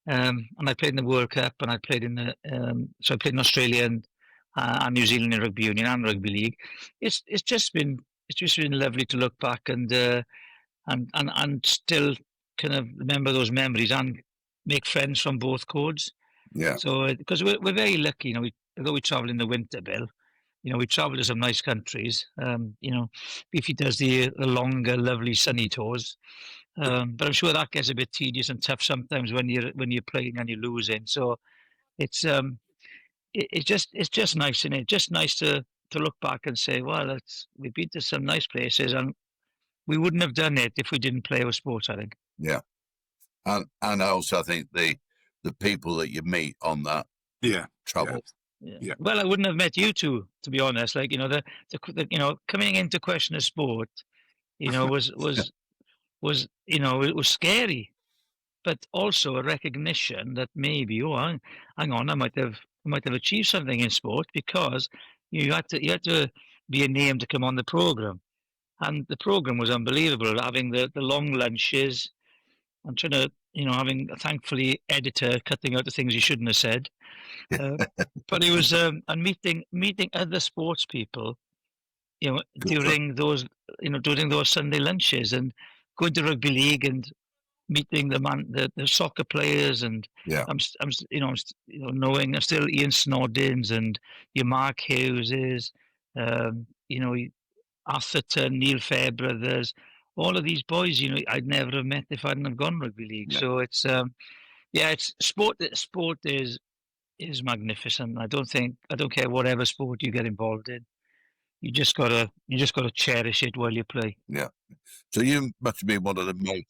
B: And I played in the World Cup, and I played in so I played in Australia and New Zealand in rugby union and rugby league. It's just been lovely to look back and still kind of remember those memories and make friends from both codes.
A: Yeah.
B: So because we're very lucky, although we travel in the winter, Bill. We travel to some nice countries. Beefy does the longer, lovely, sunny tours. But I'm sure that gets a bit tedious and tough sometimes when you're playing and you're losing. So it's just nice, isn't it? Just nice to look back and say, well, we've been to some nice places, and we wouldn't have done it if we didn't play our sport, I think.
A: Yeah, and also I think the people that you meet on that travel.
B: Yeah. Well, I wouldn't have met you two, to be honest. Like the coming into question of sport, was it was scary, but also a recognition that maybe hang on, I might have achieved something in sport because you had to be a name to come on the program, and the program was unbelievable. Having the long lunches, I'm trying to having a thankfully editor cutting out the things you shouldn't have said. But it was and meeting other sports people, during those Sunday lunches and going to rugby league and meeting the soccer players, and I'm knowing still Ian Snoddins and your Mark Hugheses, Atherton, Neil Fairbrother's, all of these boys, I'd never have met if I hadn't have gone rugby league. Yeah. So it's it's sport. Sport is magnificent. I don't care whatever sport you get involved in. You just gotta cherish it while you play.
A: Yeah. So you must have been one of the most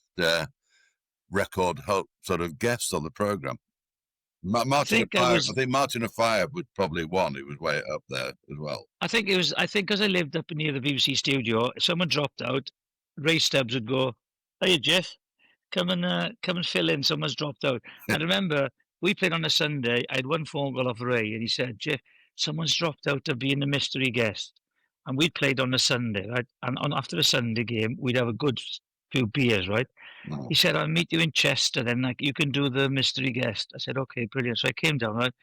A: record sort of guests on the program. I think Martin of Fire was probably one who was way up there as well. I think
B: because I lived up near the BBC studio, someone dropped out. Ray Stubbs would go, "Hey Jeff, come and fill in. Someone's dropped out." I remember we played on a Sunday. I had one phone call off Ray, and he said, "Jeff, someone's dropped out of being a mystery guest." And we played on a Sunday, right? And after a Sunday game, we'd have a good few beers, right? No. He said, "I'll meet you in Chester, then you can do the mystery guest." I said, "Okay, brilliant." So I came down, right?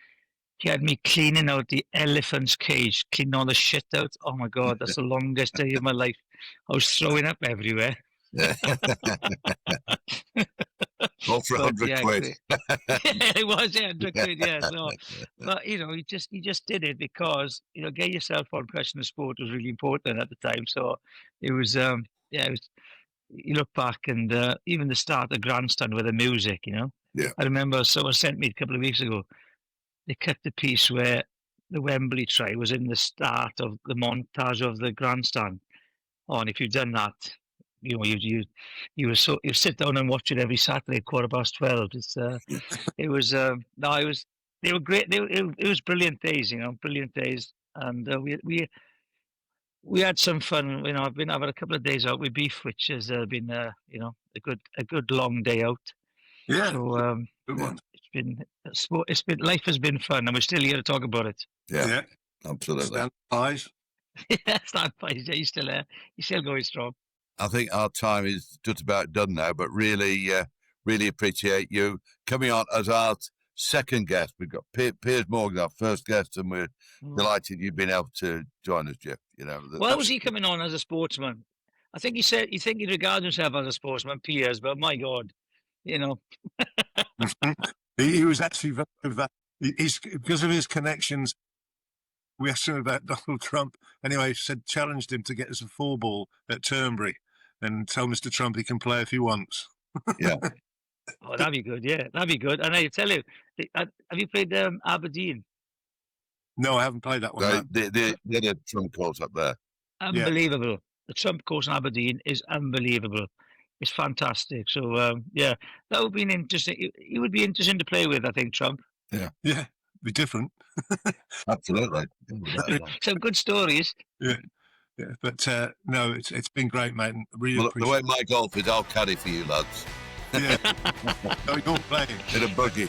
B: He had me cleaning out the elephant's cage, cleaning all the shit out. Oh my God, that's the longest day of my life. I was throwing up everywhere.
A: All for 100 quid.
B: It was 100 quid, yeah. So, but he just did it because get yourself on question of sport was really important at the time. So it was you look back and even the start of the grandstand with the music,
A: Yeah.
B: I remember someone sent me a couple of weeks ago, they cut the piece where the Wembley try was in the start of the montage of the grandstand. Oh, and if you've done that, you sit down and watch it every Saturday at 12:15. It's it was they were great. It was brilliant days, brilliant days, and we had some fun. I've been having a couple of days out with Beef, which has been a good long day out.
C: Yeah.
B: So it's been life has been fun, and we're still here to talk about it.
A: Yeah. Absolutely.
C: Stand pies.
B: Yeah, stand pies. He's still there. He's still going strong.
A: I think our time is just about done now, but really appreciate you coming on as our second guest. We've got Piers Morgan, our first guest, and we're delighted you've been able to join us, Jeff.
B: Why was he coming on as a sportsman? I think he regards himself as a sportsman, Piers, but my God,
C: he was actually he's because of his connections. We asked him about Donald Trump. Anyway, challenged him to get us a 4-ball at Turnberry and told Mr. Trump he can play if he wants.
A: Yeah.
B: Oh, that'd be good. Yeah, that'd be good. And I tell you, have you played Aberdeen?
C: No, I haven't played that one.
A: The Trump course up there.
B: Unbelievable. Yeah. The Trump course in Aberdeen is unbelievable. It's fantastic. So, that would be interesting. He would be interesting to play with, I think, Trump.
C: Yeah. Yeah. Be different.
A: Absolutely.
B: Some good stories.
C: Yeah. Yeah. But no, it's been great, mate. Really
A: the way my golf is, I'll caddy for you, lads.
C: Yeah. So you're playing.
A: In a buggy.